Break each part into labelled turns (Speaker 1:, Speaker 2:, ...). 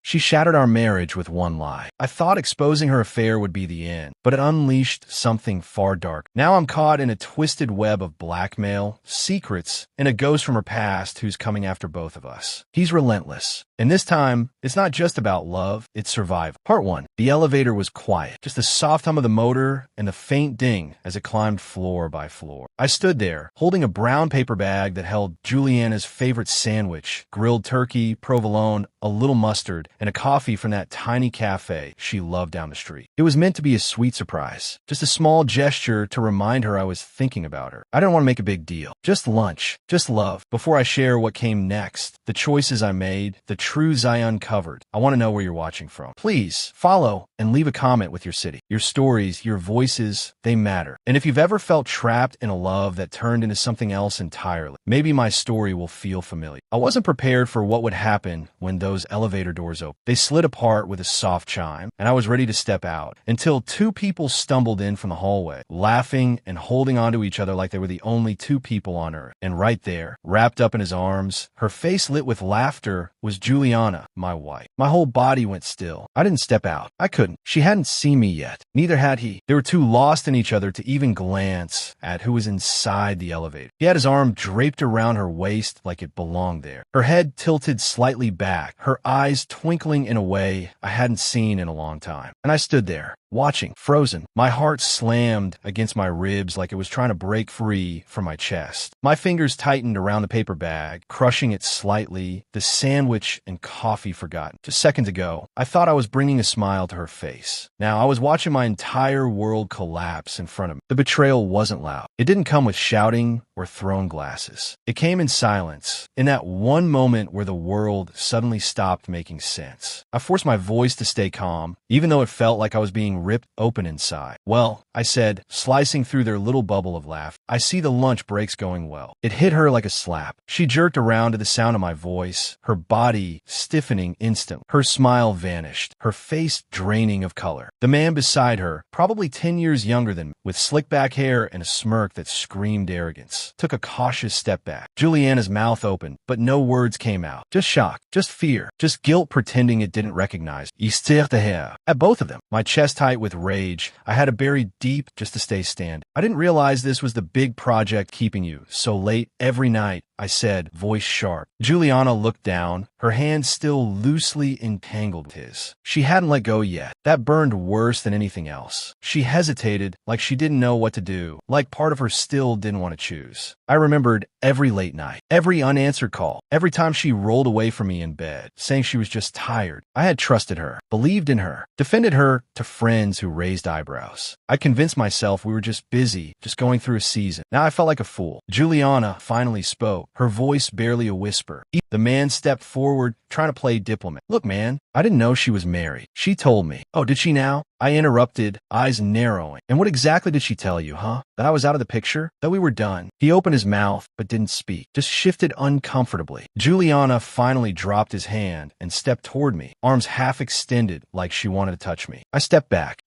Speaker 1: She shattered our marriage with one lie. I thought exposing her affair would be the end, but it unleashed something far darker. Now I'm caught in a twisted web of blackmail, secrets, and a ghost from her past who's coming after both of us. He's relentless. And this time, it's not just about love, it's survival. Part 1. The elevator was quiet, just the soft hum of the motor and the faint ding as it climbed floor by floor. I stood there, holding a brown paper bag that held Juliana's favorite sandwich, grilled turkey, provolone, a little mustard, and a coffee from that tiny cafe she loved down the street. It was meant to be a sweet surprise, just a small gesture to remind her I was thinking about her. I didn't want to make a big deal. Just lunch, just love. Before I share what came next, the choices I made, the truths I uncovered, I want to know where you're watching from. Please follow and leave a comment with your city. Your stories, your voices, they matter. And if you've ever felt trapped in a love that turned into something else entirely, maybe my story will feel familiar. I wasn't prepared for what would happen when those elevator doors opened. They slid apart with a soft chime, and I was ready to step out until two people stumbled in from the hallway, laughing and holding onto each other like they were the only two people on earth. And right there, wrapped up in his arms, her face lit with laughter, was Juliana, my wife. My whole body went still. I didn't step out. I couldn't. She hadn't seen me yet. Neither had he. They were too lost in each other to even glance at who was inside the elevator. He had his arm draped around her waist like it belonged there. Her head tilted slightly back, her eyes twinkling in a way I hadn't seen in a long time. And I stood there, watching, frozen. My heart slammed against my ribs like it was trying to break free from my chest. My fingers tightened around the paper bag, crushing it slightly, the sandwich and coffee forgotten. Just seconds ago, I thought I was bringing a smile to her face. Now I was watching my entire world collapse in front of me. The betrayal wasn't loud. It didn't come with shouting or thrown glasses. It came in silence, in that one moment where the world suddenly stopped making sense. I forced my voice to stay calm, even though it felt like I was being ripped open inside. Well, I said, slicing through their little bubble of laughter, I see the lunch break's going well. It hit her like a slap. She jerked around to the sound of my voice, her body stiffening instantly. Her smile vanished, her face draining of color. The man beside her, probably 10 years younger than me, with slick back hair and a smirk that screamed arrogance, took a cautious step back. Juliana's mouth opened, but no words came out. Just shock, just fear, just guilt pretending it didn't recognize. Histoire de hair. At both of them, my chest tight with rage. I had to bury deep just to stay standing. I didn't realize this was the big project keeping you so late every night, I said, voice sharp. Juliana looked down, her hand still loosely entangled with his. She hadn't let go yet. That burned worse than anything else. She hesitated, like she didn't know what to do, like part of her still didn't want to choose. I remembered every late night, every unanswered call, every time she rolled away from me in bed, saying she was just tired. I had trusted her, believed in her, defended her to friends who raised eyebrows. I convinced myself we were just busy, just going through a season. Now I felt like a fool. Juliana finally spoke, her voice barely a whisper. The man stepped forward, trying to play diplomat. Look, man, I didn't know she was married. She told me. Oh, did she now? I interrupted, eyes narrowing. And what exactly did she tell you, huh? That I was out of the picture? That we were done? He opened his mouth, but didn't speak. Just shifted uncomfortably. Juliana finally dropped his hand and stepped toward me, arms half extended like she wanted to touch me. I stepped back.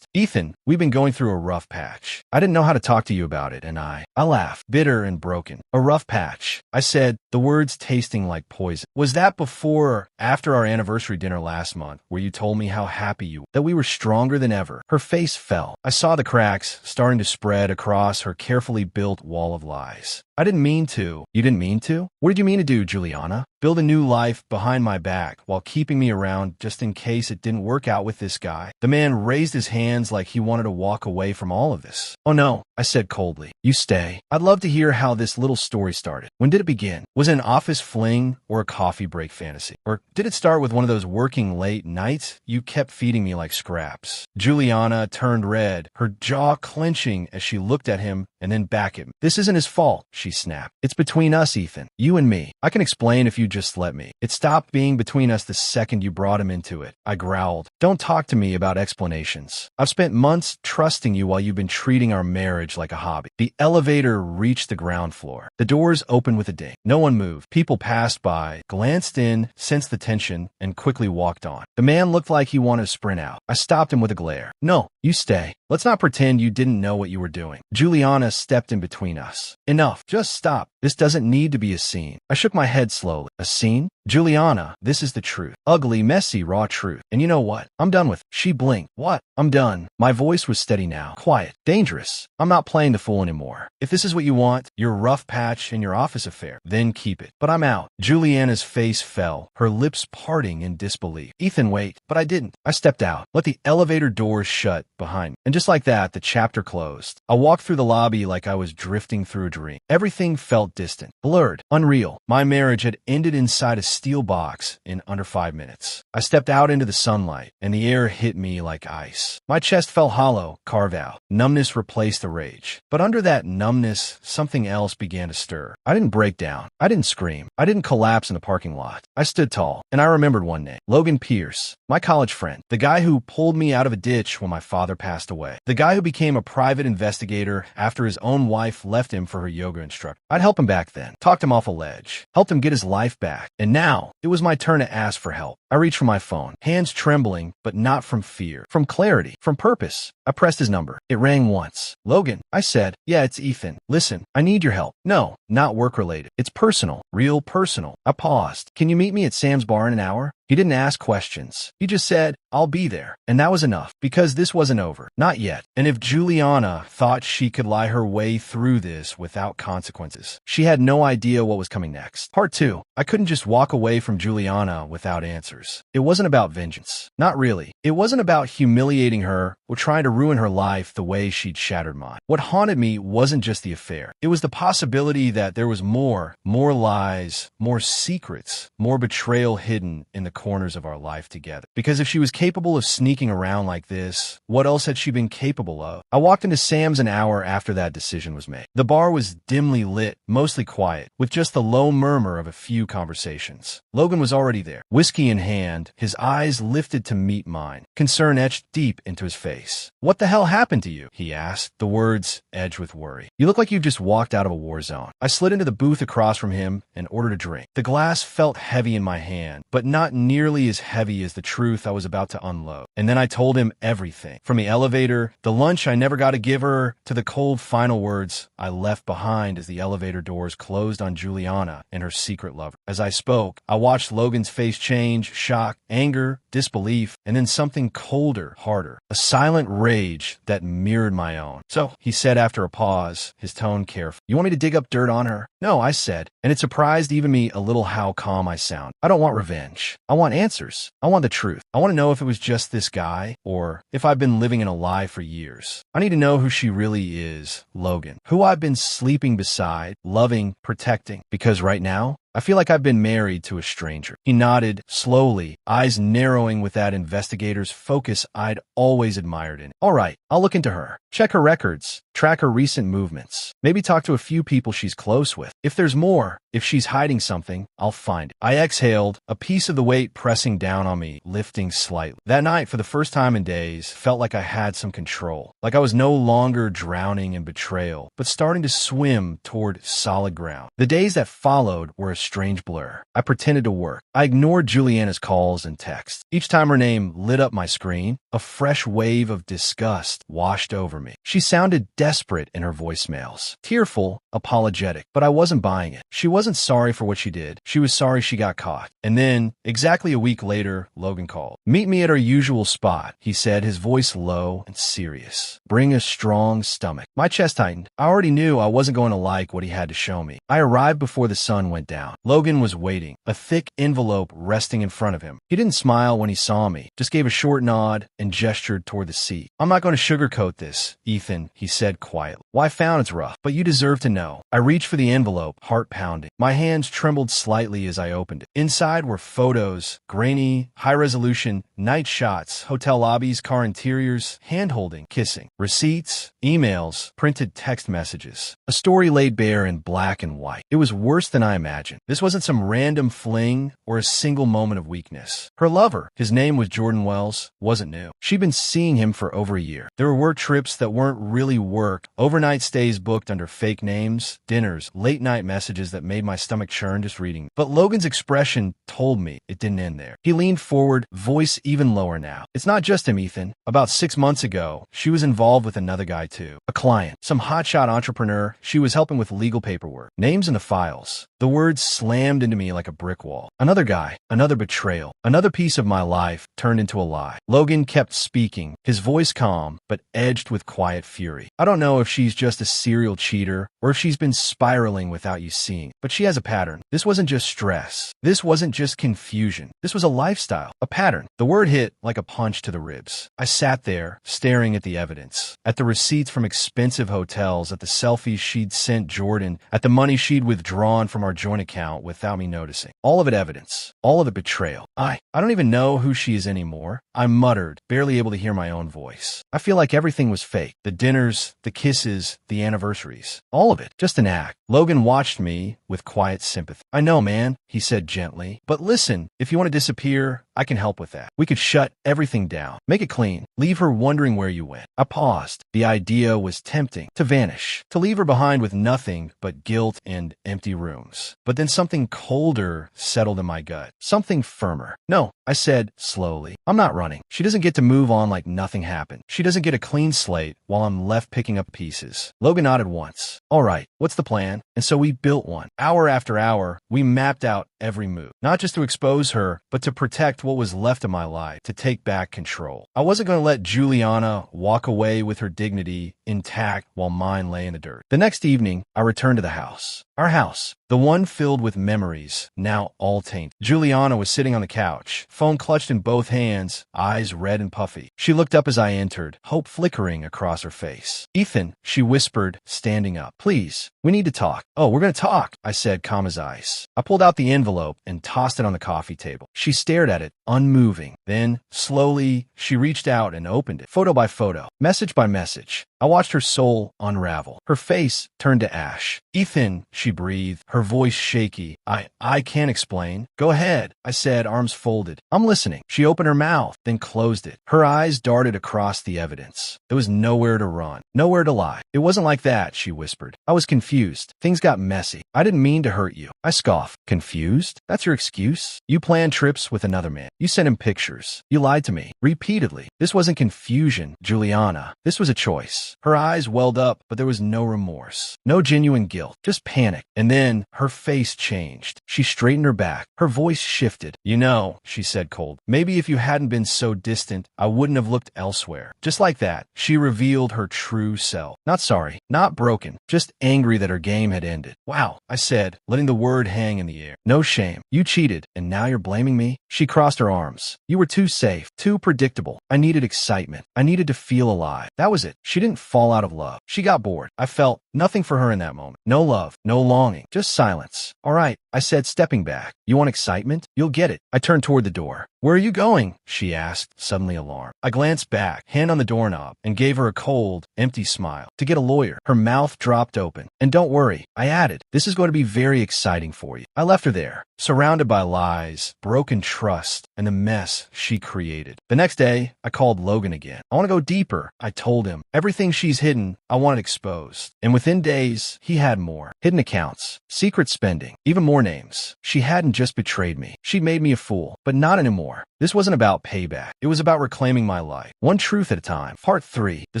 Speaker 1: Ethan, we've been going through a rough patch. I didn't know how to talk to you about it, and I laughed, bitter and broken. A rough patch. I said, the words tasting like poison. Was that before or after our anniversary dinner last month, where you told me how happy you were, that we were stronger than ever? Her face fell. I saw the cracks starting to spread across her carefully built wall of lies. I didn't mean to. You didn't mean to? What did you mean to do, Juliana? Build a new life behind my back while keeping me around just in case it didn't work out with this guy? The man raised his hands like he wanted to walk away from all of this. Oh no, I said coldly. You stay. I'd love to hear how this little story started. When did it begin? Was it an office fling or a coffee break fantasy? Or did it start with one of those working late nights you kept feeding me like scraps? Juliana turned red, her jaw clenching as she looked at him and then back at him. This isn't his fault, she snapped. It's between us, Ethan. You and me. I can explain if you just let me. It stopped being between us the second you brought him into it. I growled. Don't talk to me about explanations. I've spent months trusting you while you've been treating our marriage like a hobby. The elevator reached the ground floor. The doors opened with a ding. No one moved. People passed by, glanced in, sensed the tension, and quickly walked on. The man looked like he wanted to sprint out. I stopped him with a glare. No, you stay. Let's not pretend you didn't know what you were doing. Juliana stepped in between us. Enough. Just stop. This doesn't need to be a scene. I shook my head slowly. A scene? Juliana, this is the truth. Ugly, messy, raw truth. And you know what? I'm done with it. She blinked. What? I'm done. My voice was steady now. Quiet. Dangerous. I'm not playing the fool anymore. If this is what you want, your rough patch in your office affair, then keep it. But I'm out. Juliana's face fell, her lips parting in disbelief. Ethan, wait. But I didn't. I stepped out, let the elevator doors shut behind me. And just like that, the chapter closed. I walked through the lobby like I was drifting through a dream. Everything felt distant, blurred, unreal. My marriage had ended inside a steel box in under 5 minutes. I stepped out into the sunlight, and the air hit me like ice. My chest felt hollow, carved out. Numbness replaced the rage. But under that numbness, something else began to stir. I didn't break down. I didn't scream. I didn't collapse in a parking lot. I stood tall, and I remembered one name. Logan Pierce, my college friend. The guy who pulled me out of a ditch when my father passed away. The guy who became a private investigator after his own wife left him for her yoga instructor. I'd helped him back then, talked him off a ledge, helped him get his life back. And now, it was my turn to ask for help. I reached for my phone, hands trembling, but not from fear, from clarity, from purpose. I pressed his number. It rang once. Logan, I said. Yeah, it's Ethan. Listen, I need your help. No, not work-related. It's personal, real personal. I paused. Can you meet me at Sam's bar in an hour? He didn't ask questions. He just said, I'll be there. And that was enough, because this wasn't over. Not yet. And if Juliana thought she could lie her way through this without consequences, she had no idea what was coming next. Part 2. I couldn't just walk away from Juliana without answers. It wasn't about vengeance. Not really. It wasn't about humiliating her or trying to ruin her life the way she'd shattered mine. What haunted me wasn't just the affair. It was the possibility that there was more lies, more secrets, more betrayal hidden in the corners of our life together. Because if she was capable of sneaking around like this, what else had she been capable of? I walked into Sam's an hour after that decision was made. The bar was dimly lit, mostly quiet, with just the low murmur of a few conversations. Logan was already there, whiskey in hand, his eyes lifted to meet mine, concern etched deep into his face. What the hell happened to you? He asked, the words edged with worry. You look like you've just walked out of a war zone. I slid into the booth across from him and ordered a drink. The glass felt heavy in my hand, but not nearly as heavy as the truth I was about to unload. And then I told him everything. From the elevator, the lunch I never got to give her, to the cold final words I left behind as the elevator doors closed on Juliana and her secret lover. As I spoke, I watched Logan's face change, shock, anger, disbelief, and then something colder, harder. A silent rage that mirrored my own. So, he said after a pause, his tone careful. You want me to dig up dirt on her? No, I said, and it surprised even me a little how calm I sound. I don't want revenge. I want answers. I want the truth. I want to know if it was just this guy, or if I've been living in a lie for years. I need to know who she really is, Logan. Who I've been sleeping beside, loving, protecting. Because right now, I feel like I've been married to a stranger. He nodded, slowly, eyes narrowing with that investigator's focus I'd always admired in it. All right, I'll look into her. Check her records. Track her recent movements. Maybe talk to a few people she's close with. If there's more, if she's hiding something, I'll find it. I exhaled, a piece of the weight pressing down on me, lifting slightly. That night, for the first time in days, felt like I had some control. Like I was no longer drowning in betrayal, but starting to swim toward solid ground. The days that followed were a strange blur. I pretended to work. I ignored Juliana's calls and texts. Each time her name lit up my screen, a fresh wave of disgust washed over me. She sounded desperate in her voicemails. Tearful, apologetic, but I wasn't buying it. She wasn't sorry for what she did. She was sorry she got caught. And then, exactly a week later, Logan called. Meet me at our usual spot, he said, his voice low and serious. Bring a strong stomach. My chest tightened. I already knew I wasn't going to like what he had to show me. I arrived before the sun went down. Logan was waiting, a thick envelope resting in front of him. He didn't smile when he saw me, just gave a short nod and gestured toward the seat. I'm not going to sugarcoat this, Ethan, he said quietly. Well, I found it's rough, but you deserve to know. I reached for the envelope, heart pounding. My hands trembled slightly as I opened it. Inside were photos, grainy, high-resolution, night shots, hotel lobbies, car interiors, hand-holding, kissing, receipts, emails, printed text messages. A story laid bare in black and white. It was worse than I imagined. This wasn't some random fling or a single moment of weakness. Her lover, his name was Jordan Wells, wasn't new. She'd been seeing him for over a year. There were work trips that weren't really work, overnight stays booked under fake names, dinners, late-night messages that made my stomach churn just reading. But Logan's expression told me it didn't end there. He leaned forward, voice even lower now. It's not just him, Ethan. About 6 months ago, she was involved with another guy too. A client, some hotshot entrepreneur she was helping with legal paperwork. Names in the files. The words slammed into me like a brick wall. Another guy, another betrayal, another piece of my life turned into a lie. Logan kept speaking, his voice calm, but edged with quiet fury. I don't know if she's just a serial cheater or if she's been spiraling without you seeing, but she has a pattern. This wasn't just stress. This wasn't just confusion. This was a lifestyle, a pattern. The word hit like a punch to the ribs. I sat there, staring at the evidence, at the receipts from expensive hotels, at the selfies she'd sent Jordan, at the money she'd withdrawn from our joint account without me noticing. All of it evidence. All of it betrayal. I don't even know who she is anymore. I muttered, barely able to hear my own voice. I feel like everything was fake. The dinners, the kisses, the anniversaries. All of it. Just an act. Logan watched me with quiet sympathy. I know, man, he said gently. But listen, if you want to disappear, I can help with that. We could shut everything down. Make it clean. Leave her wondering where you went. I paused. The idea was tempting. To vanish. To leave her behind with nothing but guilt and empty rooms. But then something colder settled in my gut. Something firmer. No, I said slowly. I'm not running. She doesn't get to move on like nothing happened. She doesn't get a clean slate while I'm left picking up pieces. Logan nodded once. All right, what's the plan? And so we built one. Hour after hour, we mapped out every move. Not just to expose her, but to protect what was left of my life, to take back control. I wasn't going to let Juliana walk away with her dignity intact while mine lay in the dirt. The next evening, I returned to the house. Our house. The one filled with memories, now all tainted. Juliana was sitting on the couch, phone clutched in both hands, eyes red and puffy. She looked up as I entered, hope flickering across her face. Ethan, she whispered, standing up. Please, we need to talk. Oh, we're going to talk, I said, calm as ice. I pulled out the envelope and tossed it on the coffee table. She stared at it, unmoving. Then, slowly, she reached out and opened it, photo by photo, message by message. I watched her soul unravel. Her face turned to ash. Ethan, she breathed, her voice shaky. I can't explain. Go ahead, I said, arms folded. I'm listening. She opened her mouth, then closed it. Her eyes darted across the evidence. There was nowhere to run, nowhere to lie. It wasn't like that, she whispered. I was confused. Things got messy. I didn't mean to hurt you. I scoffed. Confused? That's your excuse? You planned trips with another man. You sent him pictures. You lied to me. Repeatedly. This wasn't confusion, Juliana. This was a choice. Her eyes welled up, but there was no remorse, no genuine guilt, just panic. And then her face changed. She straightened her back. Her voice shifted. You know, she said cold, maybe if you hadn't been so distant, I wouldn't have looked elsewhere. Just like that, she revealed her true self. Not sorry, not broken, just angry that her game had ended. Wow, I said, letting the word hang in the air. No shame. You cheated, and now you're blaming me? She crossed her arms. You were too safe, too predictable. I needed excitement. I needed to feel alive. That was it. She didn't fall out of love. She got bored. I felt nothing for her in that moment. No love, no longing, just silence. All right, I said, stepping back. You want excitement? You'll get it. I turned toward the door. Where are you going? She asked, suddenly alarmed. I glanced back, hand on the doorknob, and gave her a cold, empty smile. To get a lawyer. Her mouth dropped open. And don't worry, I added, this is going to be very exciting for you. I left her there, surrounded by lies, broken trust, and the mess she created. The next day, I called Logan again. I want to go deeper, I told him. Everything she's hidden, I want it exposed. And within days, he had more. Hidden accounts, secret spending, even more names. She hadn't just betrayed me. She'd made me a fool, but not anymore. This wasn't about payback. It was about reclaiming my life. One truth at a time. Part 3. The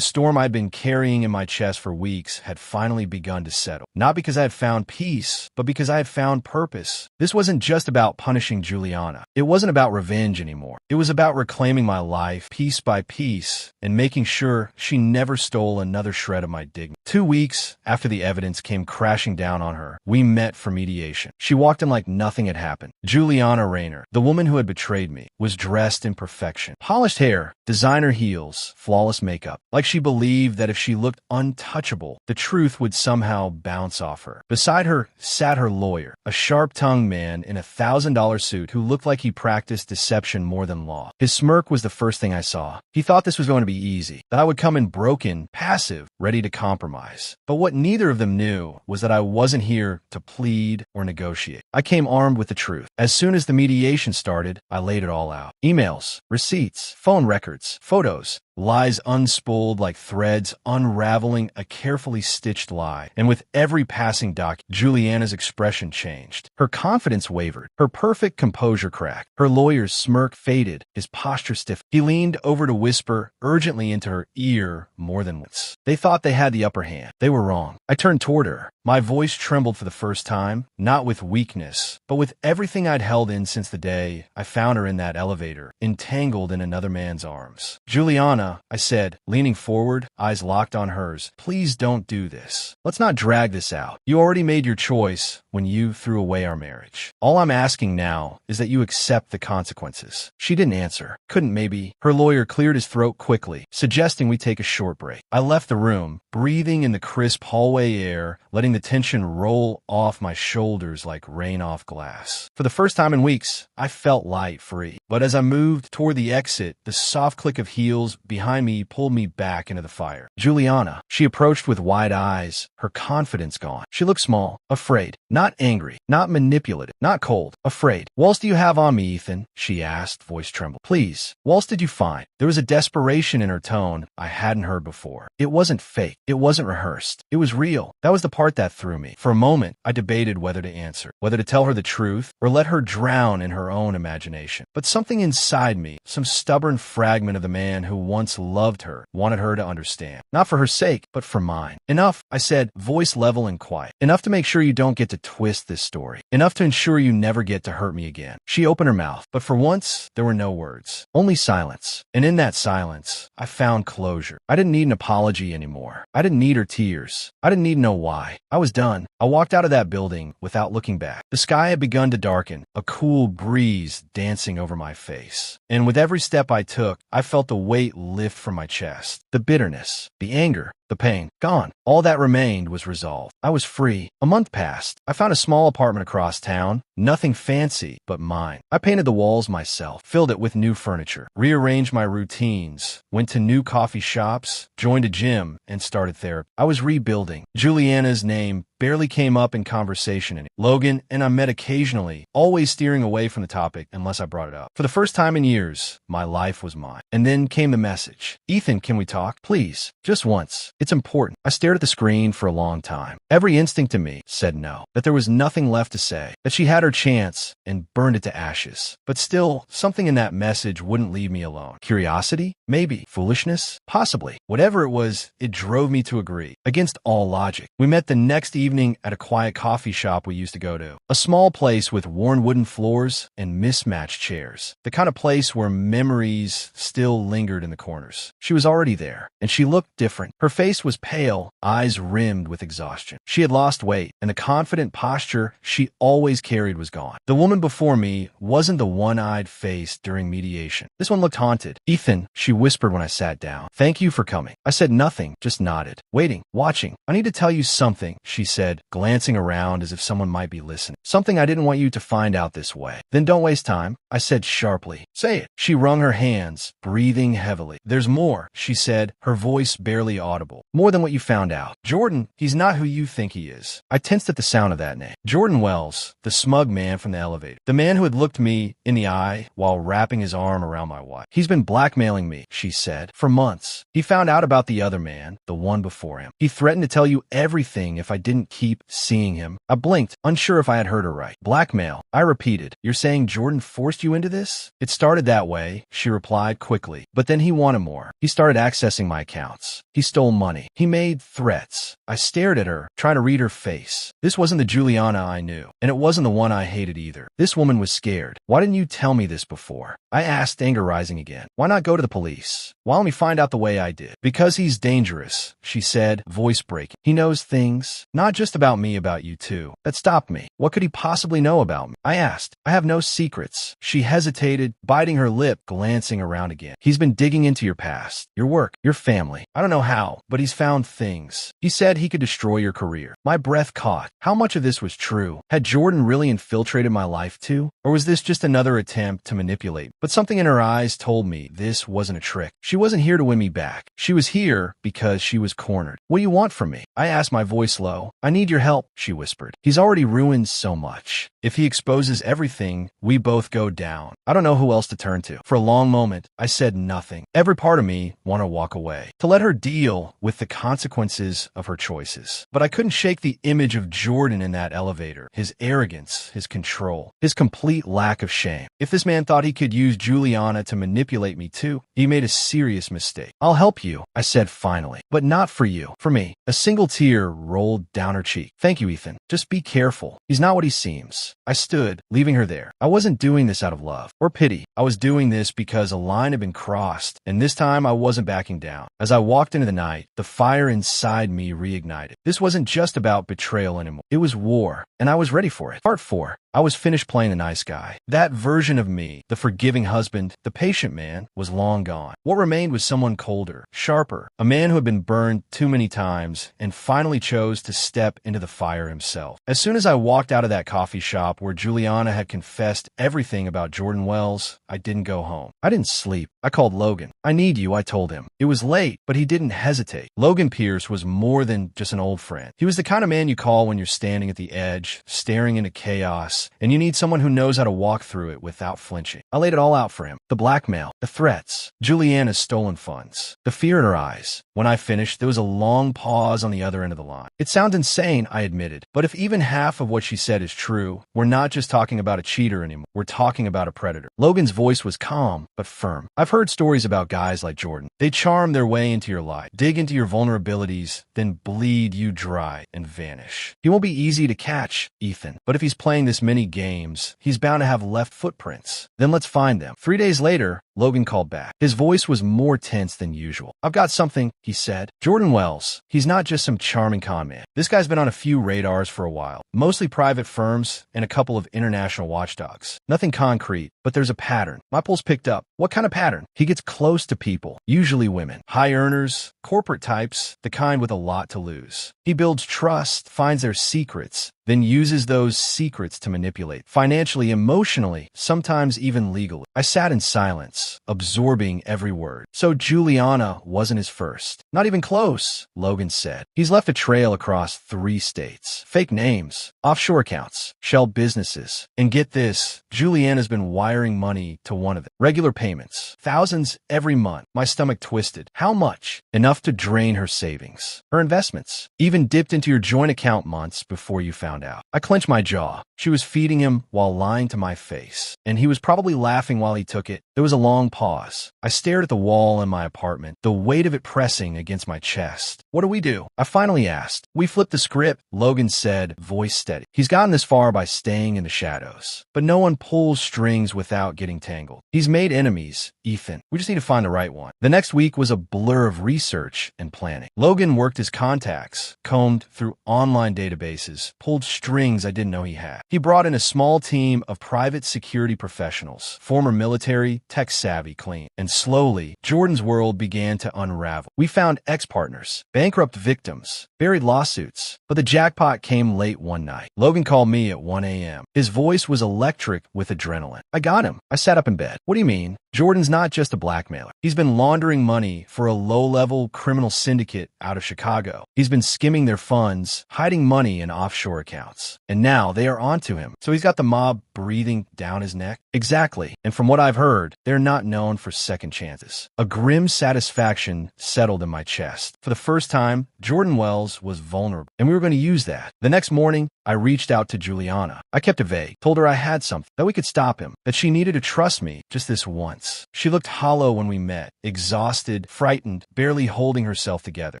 Speaker 1: storm I'd been carrying in my chest for weeks had finally begun to settle. Not because I had found peace, but because I had found purpose. This wasn't just about punishing Juliana. It wasn't about revenge anymore. It was about reclaiming my life piece by piece and making sure she never stole another shred of my dignity. 2 weeks after the evidence came crashing down on her, we met for mediation. She walked in like nothing had happened. Juliana Rayner, the woman who had betrayed me, was dressed in perfection. Polished hair, designer heels, flawless makeup. Like she believed that if she looked untouchable, the truth would somehow bounce off her. Beside her sat her lawyer, a sharp-tongued man in a $1,000 suit who looked like he practiced deception more than law. His smirk was the first thing I saw. He thought this was going to be easy, that I would come in broken, passive, ready to compromise. But what neither of them knew was that I wasn't here to plead or negotiate. I came armed with the truth. As soon as the mediation started, I laid it all out. Emails, receipts, phone records, photos, lies unspooled like threads unraveling a carefully stitched lie. And with every passing doc, Juliana's expression changed. Her confidence wavered. Her perfect composure cracked. Her lawyer's smirk faded. His posture stiffened. He leaned over to whisper urgently into her ear more than once. They thought they had the upper hand. They were wrong. I turned toward her. My voice trembled for the first time, not with weakness, but with everything I'd held in since the day I found her in that elevator, entangled in another man's arms. Juliana, I said, leaning forward, eyes locked on hers, please don't do this. Let's not drag this out. You already made your choice when you threw away our marriage. All I'm asking now is that you accept the consequences. She didn't answer. Couldn't maybe. Her lawyer cleared his throat quickly, suggesting we take a short break. I left the room, breathing in the crisp hallway air, letting the tension roll off my shoulders like rain off glass. For the first time in weeks, I felt light, free. But as I moved toward the exit, the soft click of heels behind me pulled me back into the fire. Juliana. She approached with wide eyes, her confidence gone. She looked small, afraid, not angry, not manipulative, not cold, afraid. "What else do you have on me, Ethan?" she asked, voice trembled. "Please, what else did you find?" There was a desperation in her tone I hadn't heard before. It wasn't fake. It wasn't rehearsed. It was real. That was the part that threw me. For a moment, I debated whether to answer, whether to tell her the truth, or let her drown in her own imagination. But something inside me, some stubborn fragment of the man who once loved her, wanted her to understand. Not for her sake, but for mine. "Enough," I said, voice level and quiet. "Enough to make sure you don't get to twist this story. Enough to ensure you never get to hurt me again." She opened her mouth, but for once, there were no words. Only silence. And in that silence, I found closure. I didn't need an apology anymore. I didn't need her tears. I didn't need to know why. I was done. I walked out of that building without looking back. The sky had begun to darken, a cool breeze dancing over my face. And with every step I took, I felt the weight lift from my chest. The bitterness, the anger, the pain, gone. All that remained was resolve. I was free. A month passed. I found a small apartment across town. Nothing fancy, but mine. I painted the walls myself, filled it with new furniture, rearranged my routines, went to new coffee shops, joined a gym, and started therapy. I was rebuilding. Juliana's name barely came up in conversation. Logan and I met occasionally, always steering away from the topic unless I brought it up. For the first time in years, my life was mine. And then came the message. "Ethan, can we talk? Please. Just once. It's important." I stared at the screen for a long time. Every instinct in me said no, that there was nothing left to say, that she had her chance and burned it to ashes. But still, something in that message wouldn't leave me alone. Curiosity? Maybe. Foolishness? Possibly. Whatever it was, it drove me to agree, against all logic. We met the next evening at a quiet coffee shop we used to go to. A small place with worn wooden floors and mismatched chairs. The kind of place where memories still lingered in the corners. She was already there, and she looked different. Her face was pale, eyes rimmed with exhaustion. She had lost weight, and the confident posture she always carried was gone. The woman before me wasn't the one-eyed face during mediation. This one looked haunted. "Ethan," she whispered when I sat down. "Thank you for coming." I said nothing, just nodded. "Waiting, watching. I need to tell you something," she said, glancing around as if someone might be listening. "Something I didn't want you to find out this way." "Then don't waste time," I said sharply. "Say it." She wrung her hands, breathing heavily. "There's more," she said, her voice barely audible. "More than what you found out. Jordan, he's not who you think he is." I tensed at the sound of that name. Jordan Wells, the smug man from the elevator. The man who had looked me in the eye while wrapping his arm around my wife. "He's been blackmailing me," she said, "for months. He found out about the other man, the one before him. He threatened to tell you everything if I didn't keep seeing him." I blinked, unsure if I had heard her right. "Blackmail," I repeated. "You're saying Jordan forced you into this?" "It started that way," she replied quickly. "But then he wanted more. He started accessing my accounts. He stole money. He made threats." I stared at her, trying to read her face. This wasn't the Juliana I knew, and it wasn't the one I hated either. This woman was scared. "Why didn't you tell me this before?" I asked, anger rising again. "Why not go to the police? Why let me find out the way I did?" "Because he's dangerous," she said, voice breaking. "He knows things, not just about me, about you too. That stopped me. What could he possibly know about me?" I asked. "I have no secrets." She hesitated, biting her lip, glancing around again. "He's been digging into your past, your work, your family. I don't know how, but he's found things. He said he could destroy your career." My breath caught. How much of this was true? Had Jordan really infiltrated my life too? Or was this just another attempt to manipulate? But something in her eyes told me this wasn't a trick. She wasn't here to win me back. She was here because she was cornered. What do you want from me? I asked, my voice low. I need your help, she whispered. He's already ruined so much. If he exposes everything, we both go down. I don't know who else to turn to. For a long moment, I said nothing. Every part of me wanted to walk away, to let her deal with the consequences of her choices. But I couldn't shake the image of Jordan in that elevator, his arrogance, his control, his complete lack of shame. If this man thought he could use Juliana to manipulate me too, he made a serious mistake. I'll help you, I said finally, but not for you, for me. A single tear rolled down her cheek. Thank you, Ethan. Just be careful. He's not what he seems. I stood, leaving her there. I wasn't doing this out of love or pity. I was doing this because a line had been crossed, and this time I wasn't backing down. As I walked into the night, the fire inside me reignited. This wasn't just about betrayal anymore. It was war, and I was ready for it. Part 4. I was finished playing the nice guy. That version of me, the forgiving husband, the patient man, was long gone. What remained was someone colder, sharper, a man who had been burned too many times and finally chose to step into the fire himself. As soon as I walked out of that coffee shop where Juliana had confessed everything about Jordan Wells, I didn't go home. I didn't sleep. I called Logan. I need you, I told him. It was late, but he didn't hesitate. Logan Pierce was more than just an old friend. He was the kind of man you call when you're standing at the edge, staring into chaos, and you need someone who knows how to walk through it without flinching. I laid it all out for him. The blackmail, the threats, Juliana's stolen funds, the fear in her eyes. When I finished, there was a long pause on the other end of the line. It sounds insane, I admitted, but if even half of what she said is true, we're not just talking about a cheater anymore. We're talking about a predator. Logan's voice was calm, but firm. I've heard stories about guys like Jordan. They charm their way into your life, dig into your vulnerabilities, then bleed you dry and vanish. He won't be easy to catch, Ethan, but if he's playing this many games, he's bound to have left footprints. Then let's find them. 3 days later, Logan called back. His voice was more tense than usual. I've got something, he said. Jordan Wells. He's not just some charming con man. This guy's been on a few radars for a while, mostly private firms and a couple of international watchdogs. Nothing concrete, but there's a pattern. My pulse picked up. What kind of pattern? He gets close to people, usually women, high earners, corporate types, the kind with a lot to lose. He builds trust, finds their secrets, then uses those secrets to manipulate, financially, emotionally, sometimes even legally. I sat in silence, absorbing every word. So Juliana wasn't his first. Not even close, Logan said. He's left a trail across 3 states. Fake names, offshore accounts, shell businesses. And get this, Juliana's been wiring money to one of them. Regular payments, thousands every month. My stomach twisted. How much? Enough to drain her savings, her investments, even dipped into your joint account months before you found out. I clenched my jaw. She was feeding him while lying to my face, and he was probably laughing while he took it. There was a long pause. I stared at the wall in my apartment, the weight of it pressing against my chest. What do we do? I finally asked. We flipped the script, Logan said, voice steady. He's gotten this far by staying in the shadows, but no one pulls strings without getting tangled. He's made enemies, Ethan. We just need to find the right one. The next week was a blur of research and planning. Logan worked his contacts, combed through online databases, pulled strings I didn't know he had. He brought in a small team of private security professionals, former military, tech-savvy, clean. And slowly, Jordan's world began to unravel. We found ex-partners, bankrupt victims, buried lawsuits. But the jackpot came late one night. Logan called me at 1 a.m. His voice was electric with adrenaline. I got him. I sat up in bed. What do you mean? Jordan's not just a blackmailer. He's been laundering money for a low-level criminal syndicate out of Chicago. He's been skimming their funds, hiding money in offshore accounts. And now they are onto him. So he's got the mob breathing down his neck? Exactly. And from what I've heard, they're not known for second chances. A grim satisfaction settled in my chest. For the first time, Jordan Wells was vulnerable, and we were going to use that. The next morning, I reached out to Juliana. I kept it vague, told her I had something, that we could stop him, that she needed to trust me just this once. She looked hollow when we met, exhausted, frightened, barely holding herself together.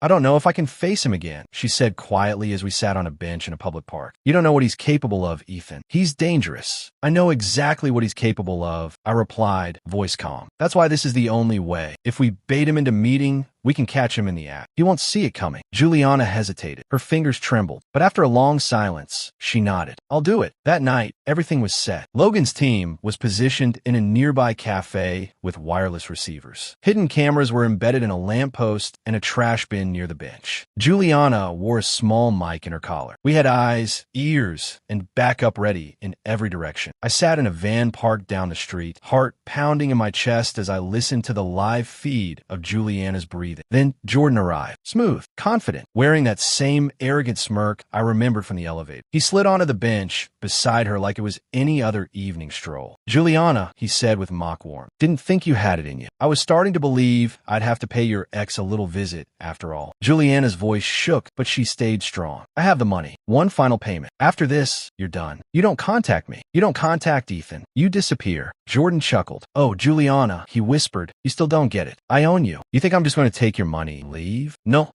Speaker 1: I don't know if I can face him again, she said quietly as we sat on a bench in a public park. You don't know what he's capable of, Ethan. He's dangerous. I know exactly what he's capable of, I replied, voice calm. That's why this is the only way. If we bait him into meeting We can catch him in the act. He won't see it coming. Juliana hesitated. Her fingers trembled. But after a long silence, she nodded. I'll do it. That night, everything was set. Logan's team was positioned in a nearby cafe with wireless receivers. Hidden cameras were embedded in a lamppost and a trash bin near the bench. Juliana wore a small mic in her collar. We had eyes, ears, and backup ready in every direction. I sat in a van parked down the street, heart pounding in my chest as I listened to the live feed of Juliana's breathing. Then Jordan arrived, smooth, confident, wearing that same arrogant smirk I remembered from the elevator. He slid onto the bench beside her like it was any other evening stroll. Juliana, he said with mock warmth, didn't think you had it in you. I was starting to believe I'd have to pay your ex a little visit after all. Juliana's voice shook, but she stayed strong. I have the money. One final payment. After this, you're done. You don't contact me. You don't contact Ethan. You disappear. Jordan chuckled. Oh, Juliana, he whispered. You still don't get it. I own you. You think I'm just going to take your money and leave? No,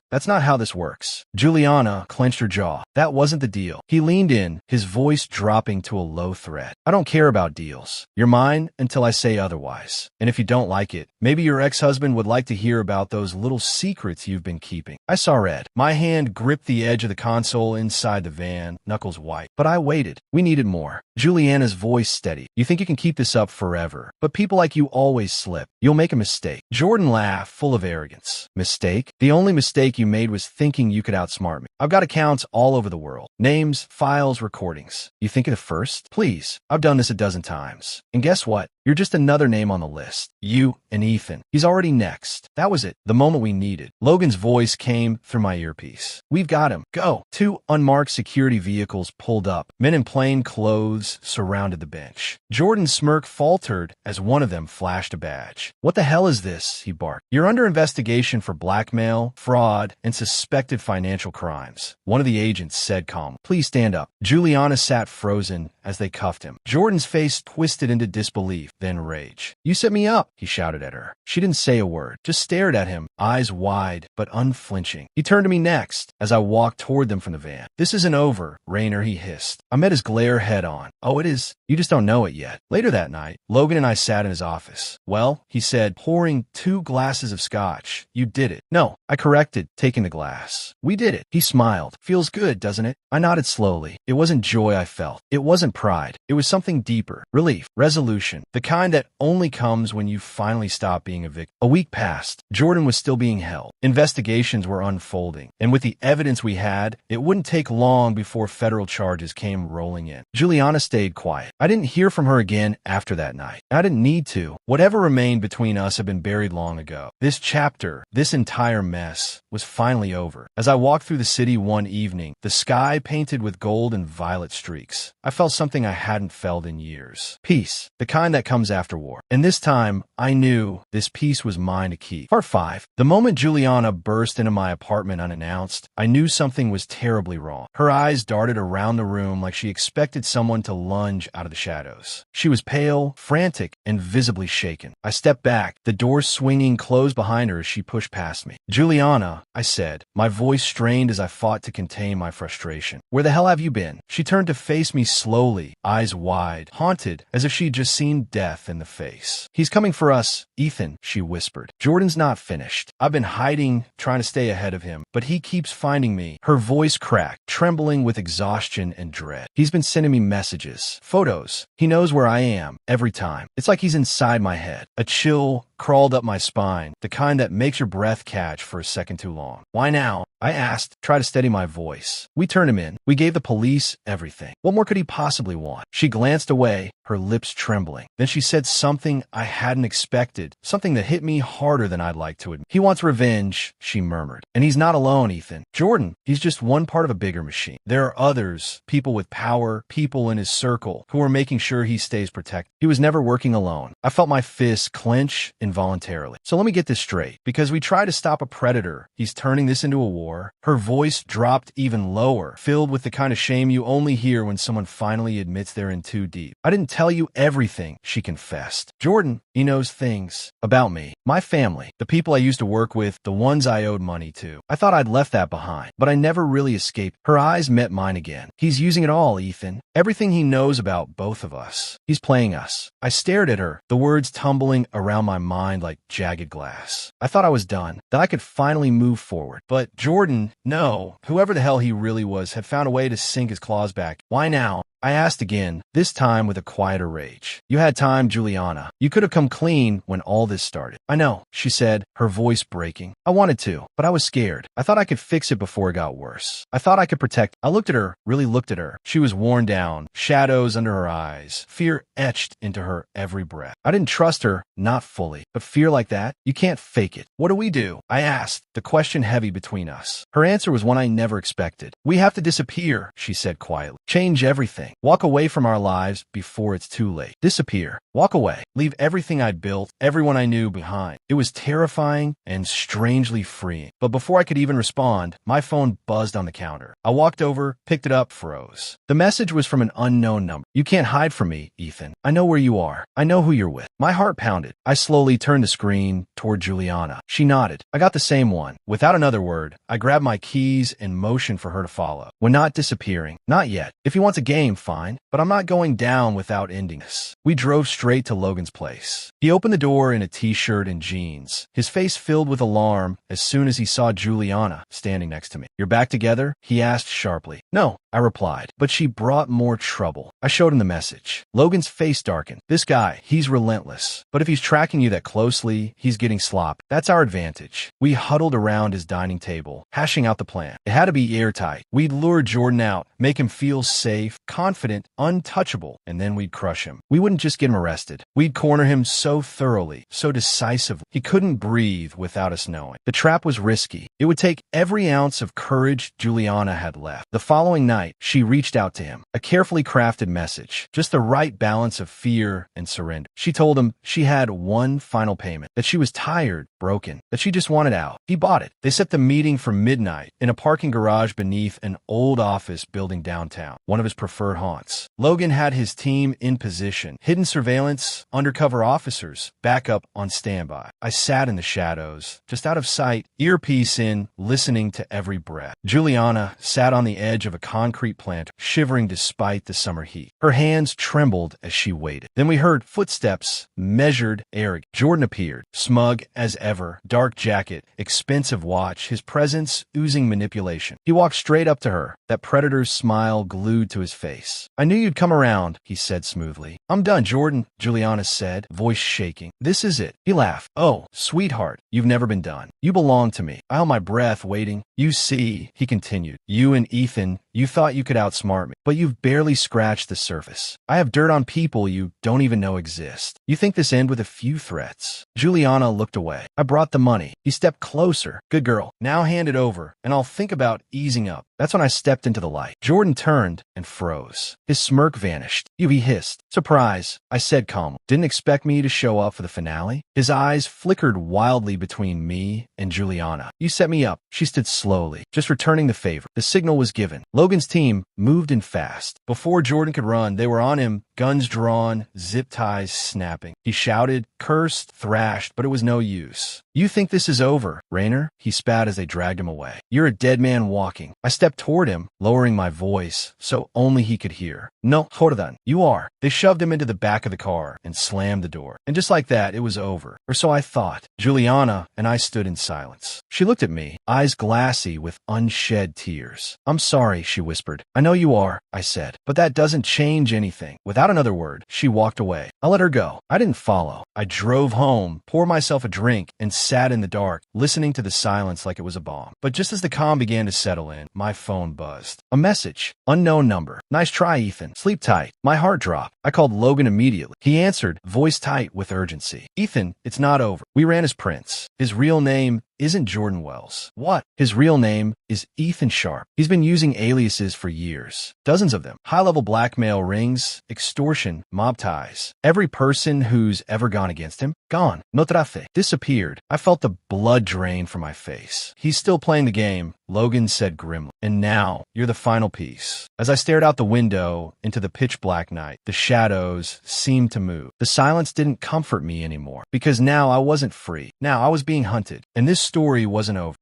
Speaker 1: that's not how this works. Juliana clenched her jaw. That wasn't the deal. He leaned in, his voice dropping to a low threat. I don't care about deals. You're mine until I say otherwise. And if you don't like it, maybe your ex-husband would like to hear about those little secrets you've been keeping. I saw red. My hand gripped the edge of the console inside the van, knuckles white. But I waited. We needed more. Juliana's voice steadied. You think you can keep this up forever, but people like you always slip. You'll make a mistake. Jordan laughed, full of arrogance. Mistake? The only mistake you made was thinking you could outsmart me. I've got accounts all over the world. Names, files, recordings. You think of the first? Please. I've done this a dozen times. And guess what? You're just another name on the list. You and Ethan. He's already next. That was it. The moment we needed. Logan's voice came through my earpiece. We've got him. Go. 2 unmarked security vehicles pulled up. Men in plain clothes surrounded the bench. Jordan's smirk faltered as one of them flashed a badge. What the hell is this? He barked. You're under investigation for blackmail, fraud, and suspected financial crimes. One of the agents said calmly. Please stand up. Juliana sat frozen as they cuffed him. Jordan's face twisted into disbelief, then rage. You set me up, he shouted at her. She didn't say a word, just stared at him, eyes wide but unflinching. He turned to me next as I walked toward them from the van. This isn't over, Rayner, he hissed. I met his glare head on. Oh, it is. You just don't know it yet. Later that night, Logan and I sat in his office. Well, he said, pouring 2 glasses of scotch. You did it. No, I corrected, taking the glass. We did it. He smiled. Feels good, doesn't it? I nodded slowly. It wasn't joy I felt. It wasn't pride. It was something deeper. Relief. Resolution. The kind that only comes when you finally stop being a victim. A week passed. Jordan was still being held. Investigations were unfolding. And with the evidence we had, it wouldn't take long before federal charges came rolling in. Juliana stayed quiet. I didn't hear from her again after that night. I didn't need to. Whatever remained between us had been buried long ago. This chapter, this entire mess, was finally over. As I walked through the city one evening, the sky painted with gold and violet streaks, I felt something I hadn't felt in years. Peace. The kind that comes after war. And this time, I knew this peace was mine to keep. Part 5. The moment Juliana burst into my apartment unannounced, I knew something was terribly wrong. Her eyes darted around the room like she expected someone to lunge out of the shadows. She was pale, frantic, and visibly shaken. I stepped back, the door swinging closed behind her as she pushed past me. Juliana, I said, my voice strained as I fought to contain my frustration. Where the hell have you been? She turned to face me slowly, eyes wide, haunted, as if she'd just seen death in the face. He's coming for us, Ethan, she whispered. Jordan's not finished. I've been hiding, trying to stay ahead of him, but he keeps finding me. Her voice cracked, trembling with exhaustion and dread. He's been sending me messages, photos. He knows where I am, every time. It's like he's inside my head. A chill crawled up my spine, the kind that makes your breath catch for a second too long. Why now? I asked, try to steady my voice. We turned him in. We gave the police everything. What more could he possibly want? She glanced away, her lips trembling. Then she said something I hadn't expected, something that hit me harder than I'd like to admit. He wants revenge, she murmured. And he's not alone, Ethan. Jordan, he's just one part of a bigger machine. There are others, people with power, people in his circle, who are making sure he stays protected. He was never working alone. I felt my fists clench involuntarily. So let me get this straight. Because we try to stop a predator, he's turning this into a war. Her voice dropped even lower, filled with the kind of shame you only hear when someone finally admits they're in too deep. I didn't tell you everything, she confessed. Jordan, he knows things about me, my family, the people I used to work with, the ones I owed money to. I thought I'd left that behind, but I never really escaped. Her eyes met mine again. He's using it all, Ethan. Everything he knows about both of us. He's playing us. I stared at her, the words tumbling around my mind like jagged glass. I thought I was done, that I could finally move forward. But Jordan, no. Whoever the hell he really was had found a way to sink his claws back. Why now? I asked again, this time with a quieter rage. You had time, Juliana. You could have come clean when all this started. I know, she said, her voice breaking. I wanted to, but I was scared. I thought I could fix it before it got worse. I thought I could protect. I looked at her, really looked at her. She was worn down, shadows under her eyes, fear etched into her every breath. I didn't trust her, not fully, but fear like that, you can't fake it. What do we do? I asked, the question heavy between us. Her answer was one I never expected. We have to disappear, she said quietly. Change everything. Walk away from our lives before it's too late. Disappear. Walk away. Leave everything I'd built, everyone I knew behind. It was terrifying and strangely freeing. But before I could even respond, my phone buzzed on the counter. I walked over, picked it up, froze. The message was from an unknown number. You can't hide from me, Ethan. I know where you are. I know who you're with. My heart pounded. I slowly turned the screen toward Juliana. She nodded. I got the same one. Without another word, I grabbed my keys and motioned for her to follow. We're not disappearing. Not yet. If he wants a game, fine. But I'm not going down without ending this. We drove straight to Logan's place. He opened the door in a t-shirt and jeans, his face filled with alarm as soon as he saw Juliana standing next to me. You're back together? He asked sharply. No, I replied, but she brought more trouble. I showed him the message. Logan's face darkened. This guy, he's relentless. But if he's tracking you that closely, he's getting sloppy. That's our advantage. We huddled around his dining table, hashing out the plan. It had to be airtight. We'd lure Jordan out, make him feel safe, confident, untouchable, and then we'd crush him. We wouldn't just get him arrested. We'd corner him so thoroughly, so decisively. He couldn't breathe without us knowing. The trap was risky. It would take every ounce of courage Juliana had left. The following night, she reached out to him. A carefully crafted message. Just the right balance of fear and surrender. She told him she had one final payment. That she was tired, broken. That she just wanted out. He bought it. They set the meeting for midnight in a parking garage beneath an old office building downtown. One of his preferred haunts. Logan had his team in position. Hidden surveillance, undercover officers, backup on standby. I sat in the shadows, just out of sight, earpiece in, listening to every breath. Juliana sat on the edge of a concrete plant, shivering despite the summer heat. Her hands trembled as she waited. Then we heard footsteps, measured, arrogant. Jordan appeared, smug as ever, dark jacket, expensive watch, his presence oozing manipulation. He walked straight up to her, that predator's smile glued to his face. I knew you'd come around, he said smoothly. I'm done, Jordan, Juliana said, voice shaking. This is it. He laughed. Oh, sweetheart, you've never been done. You belong to me. I held my breath, waiting. You see, he continued, you and Ethan, you thought you could outsmart me, but you've barely scratched the surface. I have dirt on people you don't even know exist. You think this end with a few threats. Juliana looked away. I brought the money. He stepped closer. Good girl. Now hand it over, and I'll think about easing up. That's when I stepped into the light. Jordan turned and froze. His smirk vanished. He hissed. Surprise, I said calmly. Didn't expect me to show up for the finale? His eyes flickered wildly between me and Juliana. You set me up. She stood slowly, just returning the favor. The signal was given. Logan's team moved in fast. Before Jordan could run, they were on him, guns drawn, zip ties snapping. He shouted, cursed, thrashed, but it was no use. You think this is over, Raynor? He spat as they dragged him away. You're a dead man walking. I stepped toward him, lowering my voice so only he could hear. No, Jordan, you are. They shoved him into the back of the car and slammed the door. And just like that, it was over. Or so I thought. Juliana and I stood in silence. She looked at me, eyes glassy with unshed tears. I'm sorry, she whispered. I know you are, I said. But that doesn't change anything. Without another word, she walked away. I let her go. I didn't follow. I drove home, poured myself a drink, and sat in the dark, listening to the silence like it was a bomb. But just as the calm began to settle in, my phone buzzed. A message. Unknown number. Nice try, Ethan. Sleep tight. My heart dropped. I called Logan immediately. He answered, voice tight with urgency. Ethan, it's not over. We ran as Prince. His real name isn't Jordan Wells. What? His real name is Ethan Sharp. He's been using aliases for years. Dozens of them. High-level blackmail rings, extortion, mob ties. Every person who's ever gone gone against him. Gone. No trace. Disappeared. I felt the blood drain from my face. He's still playing the game, Logan said grimly. And now, you're the final piece. As I stared out the window into the pitch black night, the shadows seemed to move. The silence didn't comfort me anymore, because now I wasn't free. Now I was being hunted. And this story wasn't over.